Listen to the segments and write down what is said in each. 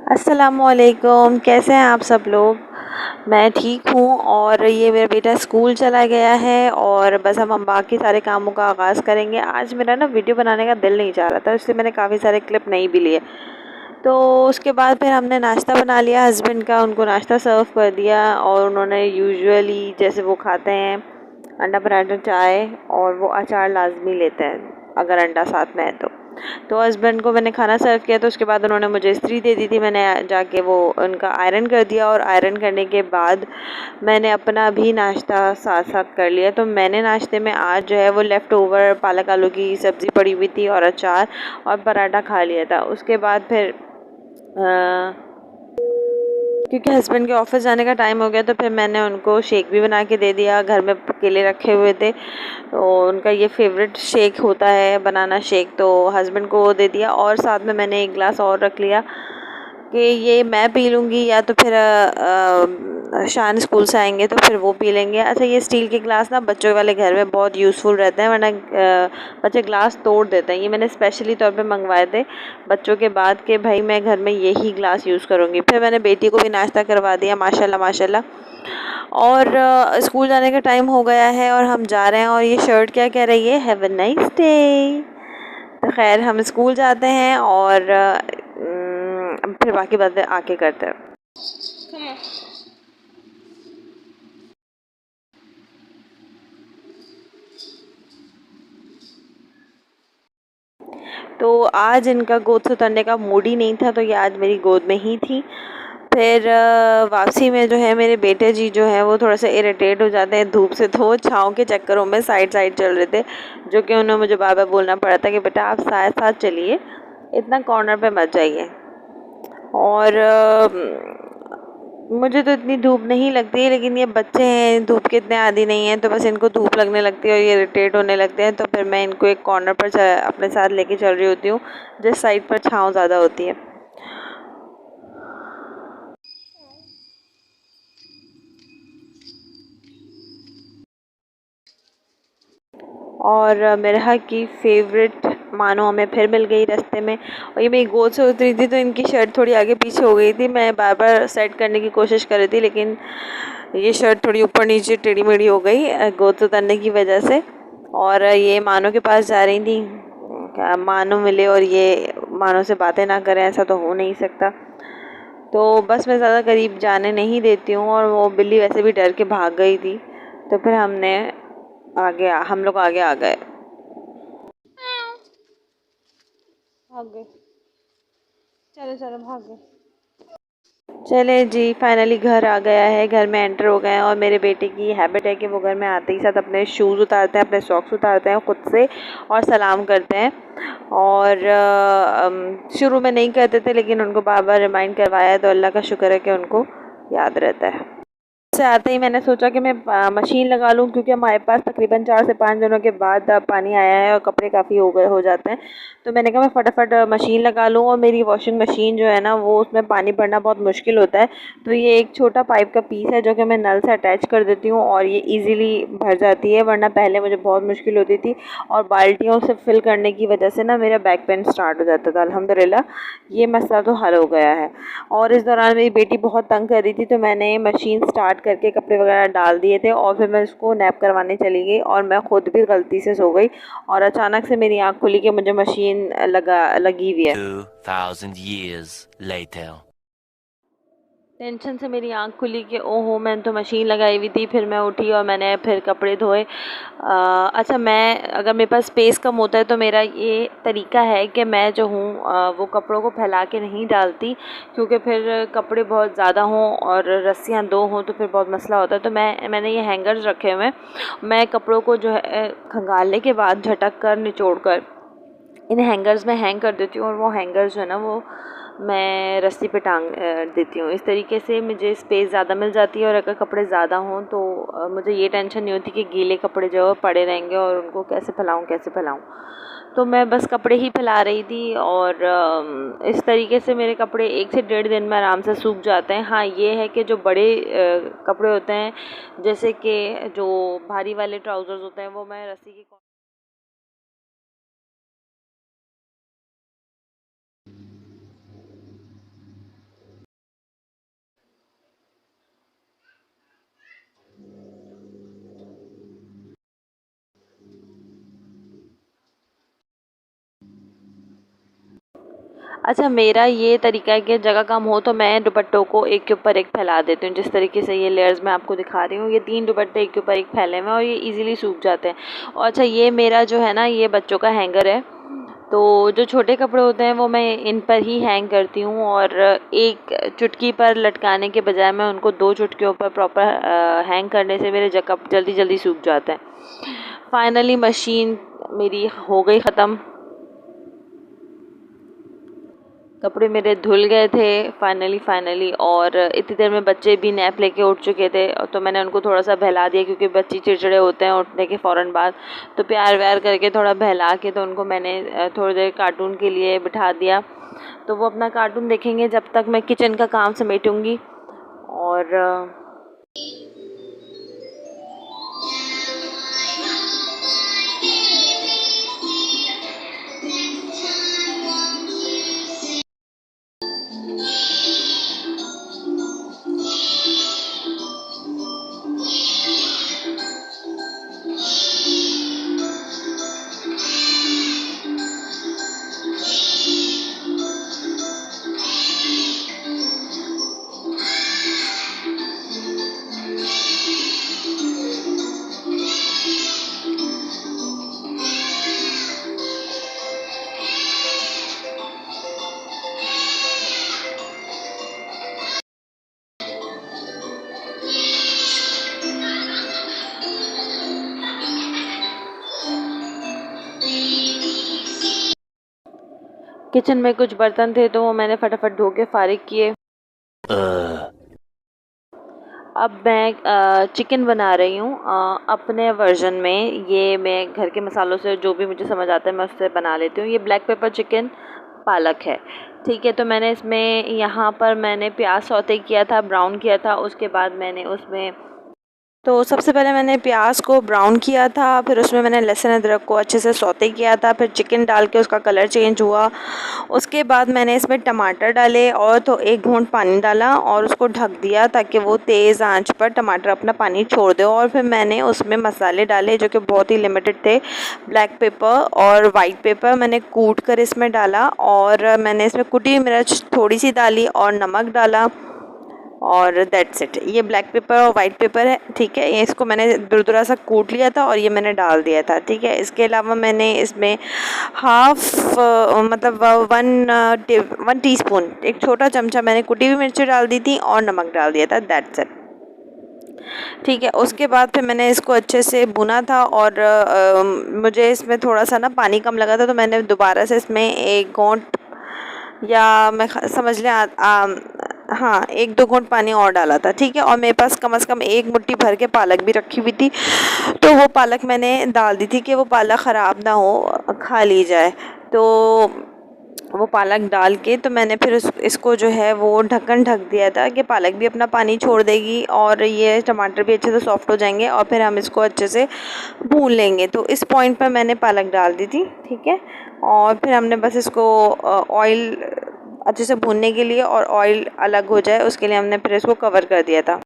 अस्सलामुअलैकुम, कैसे हैं आप सब लोग। मैं ठीक हूँ और ये मेरा बेटा स्कूल चला गया है और बस हम बाकी सारे कामों का आगाज़ करेंगे। आज मेरा ना वीडियो बनाने का दिल नहीं चाह रहा था, इसलिए मैंने काफ़ी सारे क्लिप नहीं भी लिए। तो उसके बाद फिर हमने नाश्ता बना लिया हस्बैंड का, उनको नाश्ता सर्व कर दिया और उन्होंने यूजुअली जैसे वो खाते हैं अंडा पराठा चाय, और वो अचार लाजमी लेते हैं अगर अंडा साथ में है तो हस्बैंड को मैंने खाना सर्व किया। तो उसके बाद उन्होंने मुझे इस्त्री दे दी थी, मैंने जाके वो उनका आयरन कर दिया और आयरन करने के बाद मैंने अपना भी नाश्ता साथ साथ कर लिया। तो मैंने नाश्ते में आज जो है वो लेफ़्ट ओवर पालक आलू की सब्ज़ी पड़ी हुई थी और अचार और पराठा खा लिया था। उसके बाद फिर क्योंकि हस्बैंड के ऑफिस जाने का टाइम हो गया तो फिर मैंने उनको शेक भी बना के दे दिया। घर में केले रखे हुए थे तो उनका ये फेवरेट शेक होता है बनाना शेक, तो हस्बैंड को वो दे दिया और साथ में मैंने एक गिलास और रख लिया कि ये मैं पी लूँगी या तो फिर शान स्कूल से आएंगे तो फिर वो पी लेंगे। अच्छा, ये स्टील के गिलास ना बच्चों वाले घर में बहुत यूज़फुल रहते हैं, वरना बच्चे गिलास तोड़ देते हैं। ये मैंने स्पेशली तौर पे मंगवाए थे बच्चों के बाद कि भाई मैं घर में यही गिलास यूज़ करूँगी। फिर मैंने बेटी को भी नाश्ता करवा दिया माशाल्लाह माशाल्लाह। और स्कूल जाने का टाइम हो गया है और हम जा रहे हैं। और ये शर्ट क्या कह रही है, हैव अ नाइस डे। तो खैर हम स्कूल जाते हैं और फिर बाकी बातें आके करते हैं। तो आज इनका गोद से उतरने का मूड ही नहीं था, तो ये आज मेरी गोद में ही थी। फिर वापसी में जो है मेरे बेटे जी जो है वो थोड़ा सा इरिटेट हो जाते हैं धूप से, तो वो छाँव के चक्करों में साइड साइड चल रहे थे, जो कि उन्हें मुझे बार बार बोलना पड़ा था कि बेटा आप साथ साथ चलिए, इतना कॉर्नर पे मत जाइए। और मुझे तो इतनी धूप नहीं लगती है, लेकिन ये बच्चे हैं धूप के इतने आदी नहीं हैं, तो बस इनको धूप लगने लगती है और ये इरिटेट होने लगते हैं। तो फिर मैं इनको एक कॉर्नर पर अपने साथ लेके चल रही होती हूँ जिस साइड पर छाँव ज़्यादा होती है। और मेरा की फेवरेट मानो हमें फिर मिल गई रास्ते में, और ये मेरी गोद से उतरी थी तो इनकी शर्ट थोड़ी आगे पीछे हो गई थी। मैं बार बार सेट करने की कोशिश कर रही थी, लेकिन ये शर्ट थोड़ी ऊपर नीचे टेढ़ी मेढ़ी हो गई गोद से उतरने की वजह से। और ये मानो के पास जा रही थी, क्या मानो मिले और ये मानो से बातें ना करें, ऐसा तो हो नहीं सकता। तो बस मैं ज़्यादा करीब जाने नहीं देती हूँ, और वो बिल्ली वैसे भी डर के भाग गई थी। तो फिर हम लोग आगे आ गए, भाग गए, चलो चलो भाग गए। चले जी, फाइनली घर आ गया है, घर में एंटर हो गए हैं। और मेरे बेटे की हैबिट है कि वो घर में आते ही साथ अपने शूज़ उतारते हैं, अपने सॉक्स उतारते हैं खुद से और सलाम करते हैं। और शुरू में नहीं करते थे, लेकिन उनको बार बार रिमाइंड करवाया तो अल्लाह का शुक्र है कि उनको याद रहता है। से आते ही मैंने सोचा कि मैं मशीन लगा लूँ, क्योंकि हमारे पास तकरीबन 4 से 5 दिनों के बाद पानी आया है और कपड़े काफ़ी हो जाते हैं। तो मैंने कहा मैं फटाफट मशीन लगा लूँ। और मेरी वॉशिंग मशीन जो है ना वो उसमें पानी भरना बहुत मुश्किल होता है। तो ये एक छोटा पाइप का पीस है जो कि मैं नल से अटैच कर देती हूँ और ये ईज़िली भर जाती है, वरना पहले मुझे बहुत मुश्किल होती थी और बाल्टियों से फिल करने की वजह से ना मेरा बैक पेन स्टार्ट हो जाता था। अल्हम्दुलिल्लाह ये मसला तो हल हो गया है। और इस दौरान मेरी बेटी बहुत तंग कर रही थी, तो मैंने मशीन स्टार्ट करके कपड़े वगैरह डाल दिए थे और फिर मैं उसको नैप करवाने चली गई और मैं ख़ुद भी गलती से सो गई और अचानक से मेरी आँख खुली कि मुझे मशीन लगी हुई है। 2000 years later. टेंशन से मेरी आँख खुली कि ओहो मैंने तो मशीन लगाई हुई थी। फिर मैं उठी और मैंने फिर कपड़े धोए। अच्छा, मैं अगर मेरे पास स्पेस कम होता है तो मेरा ये तरीका है कि मैं जो हूँ वो कपड़ों को फैला के नहीं डालती, क्योंकि फिर कपड़े बहुत ज़्यादा हों और रस्सियाँ 2 हों तो फिर बहुत मसला होता है। तो मैंने ये हैंगर्स रखे हुए हैं। मैं कपड़ों को जो है खंगालने के बाद झटक कर निचोड़ कर इन हैंगर्स में हैंग कर देती हूँ, और वो हैंगर्स जो है ना वो मैं रस्सी पे टांग देती हूँ। इस तरीके से मुझे स्पेस ज़्यादा मिल जाती है और अगर कपड़े ज़्यादा हों तो मुझे ये टेंशन नहीं होती कि गीले कपड़े जो है पड़े रहेंगे और उनको कैसे फैलाऊँ। तो मैं बस कपड़े ही फैला रही थी और इस तरीके से मेरे कपड़े 1 से 1.5 दिन में आराम से सूख जाते हैं। हाँ, ये है कि जो बड़े कपड़े होते हैं, जैसे कि जो भारी वाले ट्राउज़र्स होते हैं, वो मैं रस्सी की अच्छा, मेरा ये तरीका है कि जगह कम हो तो मैं दुपट्टों को एक के ऊपर एक फैला देती हूँ। जिस तरीके से ये लेयर्स मैं आपको दिखा रही हूँ, ये 3 दुपट्टे एक के ऊपर एक फैले हुए हैं और ये इजीली सूख जाते हैं। और अच्छा, ये मेरा जो है ना, ये बच्चों का हैंगर है, तो जो छोटे कपड़े होते हैं वो मैं इन पर ही हैंग करती हूँ और एक चुटकी पर लटकाने के बजाय मैं उनको 2 चुटकियों पर प्रॉपर हैंग करने से मेरे कप जल्दी जल्दी सूख जाते हैं। फाइनली मशीन मेरी हो गई ख़त्म, कपड़े मेरे धुल गए थे फाइनली। और इतनी देर में बच्चे भी नैप लेके उठ चुके थे, तो मैंने उनको थोड़ा सा बहला दिया क्योंकि बच्चे चिड़चिड़े होते हैं उठने के फ़ौरन बाद। तो प्यार व्यार करके थोड़ा बहला के तो उनको मैंने थोड़ी देर कार्टून के लिए बिठा दिया। तो वो अपना कार्टून देखेंगे जब तक मैं किचन का काम समेटूँगी। और किचन में कुछ बर्तन थे तो वो मैंने फटाफट धो के फारिग किए। अब मैं चिकन बना रही हूँ अपने वर्जन में। ये मैं घर के मसालों से जो भी मुझे समझ आता है मैं उससे बना लेती हूँ। ये ब्लैक पेपर चिकन पालक है, ठीक है। तो मैंने इसमें यहाँ पर मैंने प्याज सौते किया था, ब्राउन किया था। उसके बाद मैंने उसमें तो सबसे पहले मैंने प्याज को ब्राउन किया था, फिर उसमें मैंने लहसुन अदरक को अच्छे से सौते किया था, फिर चिकन डाल के उसका कलर चेंज हुआ। उसके बाद मैंने इसमें टमाटर डाले और तो 1 घूंट पानी डाला और उसको ढक दिया ताकि वो तेज़ आंच पर टमाटर अपना पानी छोड़ दे। और फिर मैंने उसमें मसाले डाले जो कि बहुत ही लिमिटेड थे। ब्लैक पेपर और वाइट पेपर मैंने कूट कर इसमें डाला और मैंने इसमें कुटी मिर्च थोड़ी सी डाली और नमक डाला और दैट्स इट। ये ब्लैक पेपर और वाइट पेपर है, ठीक है। ये इसको मैंने दुरदुरा सा कूट लिया था और ये मैंने डाल दिया था, ठीक है। इसके अलावा मैंने इसमें मतलब 1 टीस्पून, एक छोटा चमचा मैंने कुटी हुई मिर्ची डाल दी थी और नमक डाल दिया था, दैट्स इट, ठीक है। उसके बाद फिर मैंने इसको अच्छे से भुना था और मुझे इसमें थोड़ा सा ना पानी कम लगा था, तो मैंने दोबारा से इसमें 1 घूंट या मैं समझ लें हाँ 1-2 घूंट पानी और डाला था, ठीक है। और मेरे पास कम से कम 1 मुट्ठी भर के पालक भी रखी हुई थी, तो वो पालक मैंने डाल दी थी कि वो पालक ख़राब ना हो, खा ली जाए। तो वो पालक डाल के तो मैंने फिर इसको जो है वो ढक्कन ढक दिया था कि पालक भी अपना पानी छोड़ देगी और ये टमाटर भी अच्छे से सॉफ्ट हो जाएंगे और फिर हम इसको अच्छे से भून लेंगे। तो इस पॉइंट पर मैंने पालक डाल दी थी, ठीक है। और फिर हमने बस इसको ऑयल अच्छे से भूनने के लिए और ऑयल अलग हो जाए उसके लिए हमने फिर इसको कवर कर दिया था।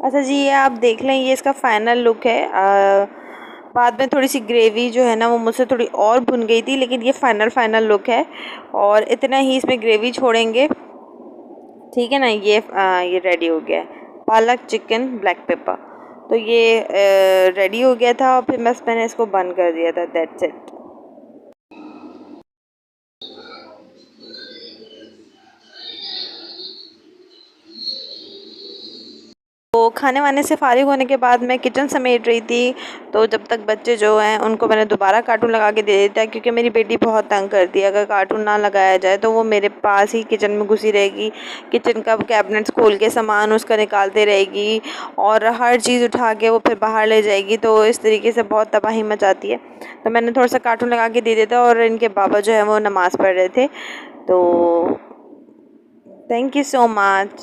अच्छा जी, ये आप देख लें, ये इसका फाइनल लुक है। बाद में थोड़ी सी ग्रेवी जो है ना वो मुझसे थोड़ी और भुन गई थी, लेकिन ये फाइनल लुक है और इतना ही इसमें ग्रेवी छोड़ेंगे, ठीक है ना। ये रेडी हो गया है पालक चिकन ब्लैक पेपर। तो ये रेडी हो गया था और फिर मैंने इसको बंद कर दिया था, दैट्स इट। तो खाने वाने से फ़ारिग होने के बाद मैं किचन समेट रही थी, तो जब तक बच्चे जो हैं उनको मैंने दोबारा कार्टून लगा के दे देता है, क्योंकि मेरी बेटी बहुत तंग करती है। अगर कार्टून ना लगाया जाए तो वो मेरे पास ही किचन में घुसी रहेगी, किचन का कैबिनेट्स खोल के सामान उसका निकालते रहेगी और हर चीज़ उठा के वो फिर बाहर ले जाएगी। तो इस तरीके से बहुत तबाही मचाती है। तो मैंने थोड़ा सा कार्टून लगा के दे देता और इनके बाबा जो है वो नमाज़ पढ़ रहे थे, तो थैंक यू सो मच।